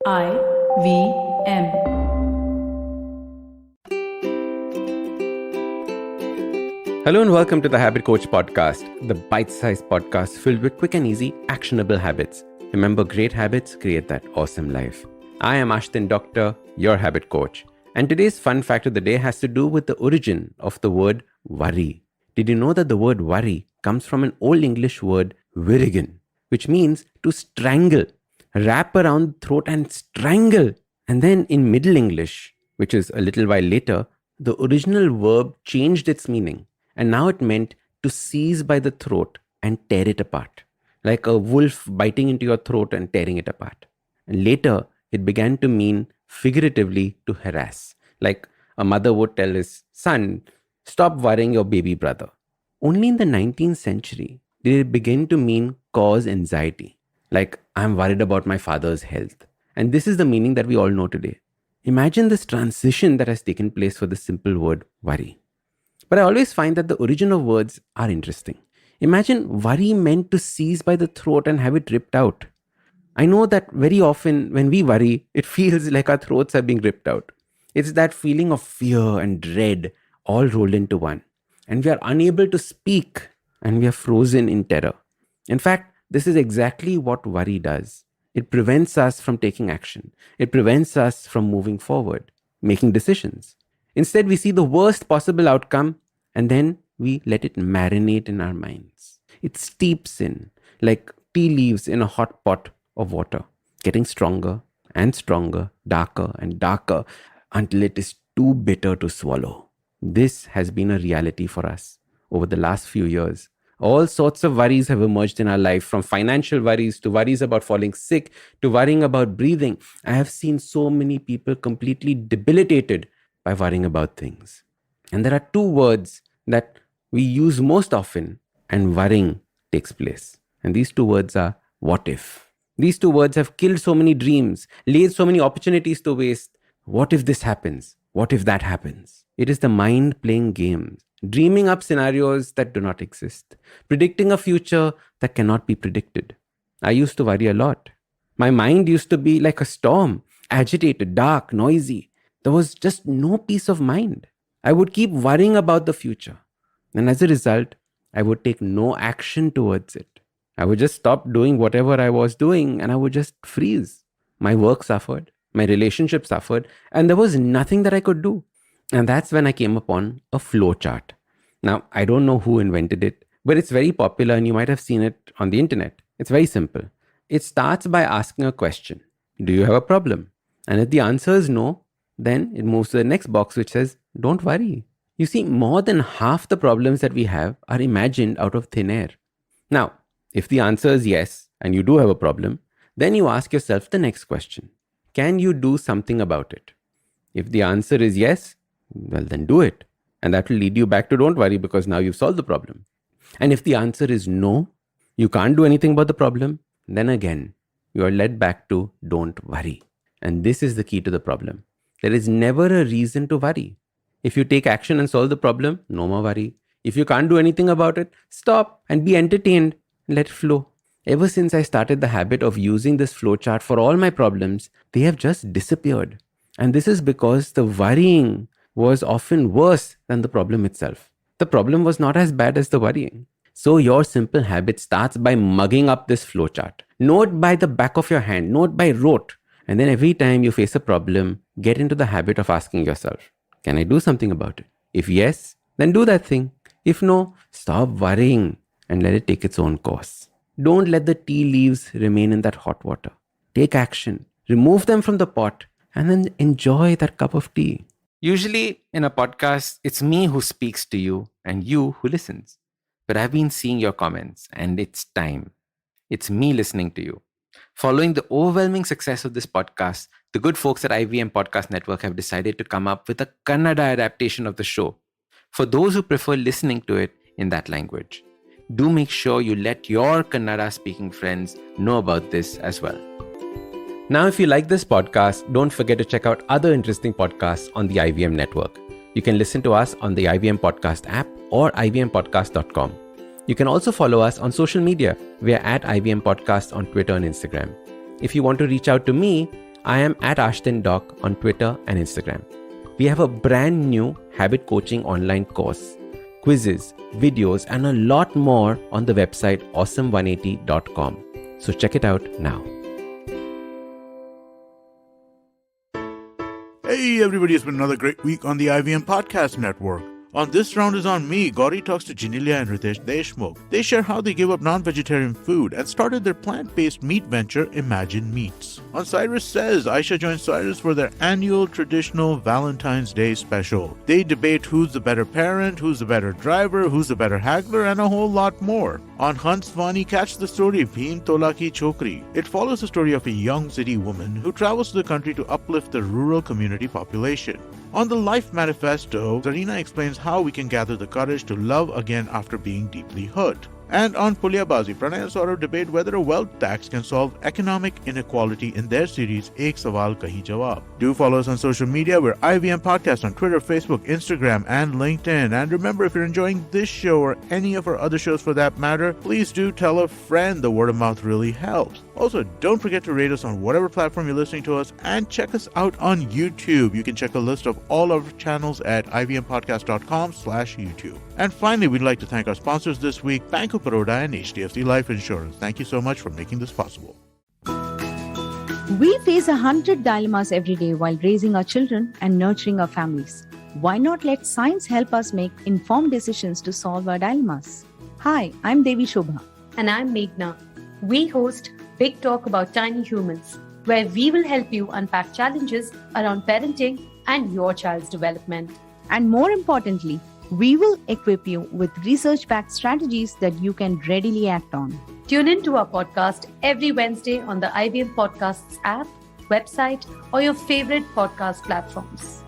IVM. Hello and welcome to the Habit Coach Podcast, the bite-sized podcast filled with quick and easy, actionable habits. Remember, great habits create that awesome life. I am Ashdin Doctor, your habit coach. And today's fun fact of the day has to do with the origin of the word worry. Did you know that the word worry comes from an Old English word, wyrgan, which means to strangle, wrap around the throat and strangle. And then in Middle English, which is a little while later, the original verb changed its meaning. And now it meant to seize by the throat and tear it apart, like a wolf biting into your throat and tearing it apart. And later, it began to mean figuratively to harass, like a mother would tell his son, stop worrying your baby brother. Only in the 19th century did it begin to mean cause anxiety, like I'm worried about my father's health. And this is the meaning that we all know today. Imagine this transition that has taken place for the simple word worry. But I always find that the origin of words are interesting. Imagine worry meant to seize by the throat and have it ripped out. I know that very often when we worry, it feels like our throats are being ripped out. It's that feeling of fear and dread all rolled into one. And we are unable to speak and we are frozen in terror. In fact, this is exactly what worry does. It prevents us from taking action. It prevents us from moving forward, making decisions. Instead, we see the worst possible outcome and then we let it marinate in our minds. It steeps in like tea leaves in a hot pot of water, getting stronger and stronger, darker and darker until it is too bitter to swallow. This has been a reality for us over the last few years. All sorts of worries have emerged in our life, from financial worries to worries about falling sick to worrying about breathing. I have seen so many people completely debilitated by worrying about things. And there are two words that we use most often and worrying takes place. And these two words are what if. These two words have killed so many dreams, laid so many opportunities to waste. What if this happens? What if that happens? It is the mind playing games, dreaming up scenarios that do not exist, predicting a future that cannot be predicted. I used to worry a lot. My mind used to be like a storm, agitated, dark, noisy. There was just no peace of mind. I would keep worrying about the future. And as a result, I would take no action towards it. I would just stop doing whatever I was doing and I would just freeze. My work suffered, my relationship suffered, and there was nothing that I could do. And that's when I came upon a flowchart. Now, I don't know who invented it, but it's very popular and you might have seen it on the internet. It's very simple. It starts by asking a question. Do you have a problem? And if the answer is no, then it moves to the next box which says, don't worry. You see, more than half the problems that we have are imagined out of thin air. Now, if the answer is yes, and you do have a problem, then you ask yourself the next question. Can you do something about it? If the answer is yes, well then do it. And that will lead you back to don't worry because now you've solved the problem. And if the answer is no, you can't do anything about the problem, then again, you are led back to don't worry. And this is the key to the problem. There is never a reason to worry. If you take action and solve the problem, no more worry. If you can't do anything about it, stop and be entertained and let it flow. Ever since I started the habit of using this flowchart for all my problems, they have just disappeared. And this is because the worrying was often worse than the problem itself. The problem was not as bad as the worrying. So your simple habit starts by mugging up this flowchart. Note by the back of your hand, note by rote. And then every time you face a problem, get into the habit of asking yourself, can I do something about it? If yes, then do that thing. If no, stop worrying and let it take its own course. Don't let the tea leaves remain in that hot water. Take action, remove them from the pot, and then enjoy that cup of tea. Usually in a podcast, it's me who speaks to you and you who listens. But I've been seeing your comments and it's time. It's me listening to you. Following the overwhelming success of this podcast, the good folks at IVM Podcast Network have decided to come up with a Kannada adaptation of the show for those who prefer listening to it in that language. Do make sure you let your Kannada speaking friends know about this as well. Now, if you like this podcast, don't forget to check out other interesting podcasts on the IVM network. You can listen to us on the IVM Podcast app or ivmpodcast.com. You can also follow us on social media. We are at IVM Podcast on Twitter and Instagram. If you want to reach out to me, I am at Ashdin Doc on Twitter and Instagram. We have a brand new habit coaching online course, quizzes, videos, and a lot more on the website awesome180.com. So check it out now. Hey everybody, it's been another great week on the IVM Podcast Network. On This Round is on Me, Gauri talks to Jinilia and Ritesh Deshmukh. They share how they gave up non-vegetarian food and started their plant-based meat venture, Imagine Meats. On Cyrus Says, Aisha joins Cyrus for their annual traditional Valentine's Day special. They debate who's the better parent, who's the better driver, who's the better haggler, and a whole lot more. On Hans Vani, catch the story Bhim Tola Ki Chokri. It follows the story of a young city woman who travels to the country to uplift the rural community population. On the Life Manifesto, Zarina explains how we can gather the courage to love again after being deeply hurt. And on Pulyabazi, Pranay and Saurav debate whether a wealth tax can solve economic inequality in their series Ek Sawal Kahi Jawab. Do follow us on social media. We're IVM Podcast on Twitter, Facebook, Instagram, and LinkedIn. And remember, if you're enjoying this show or any of our other shows for that matter, please do tell a friend. The word of mouth really helps. Also, don't forget to rate us on whatever platform you're listening to us and check us out on YouTube. You can check a list of all our channels at ivmpodcast.com/YouTube. And finally, we'd like to thank our sponsors this week, Bank of Baroda and HDFC Life Insurance. Thank you so much for making this possible. We face 100 dilemmas every day while raising our children and nurturing our families. Why not let science help us make informed decisions to solve our dilemmas? Hi, I'm Devi Shobha. And I'm Meghna. We host Big Talk About Tiny Humans, where we will help you unpack challenges around parenting and your child's development. And more importantly, we will equip you with research-backed strategies that you can readily act on. Tune in to our podcast every Wednesday on the IVM Podcasts app, website, or your favorite podcast platforms.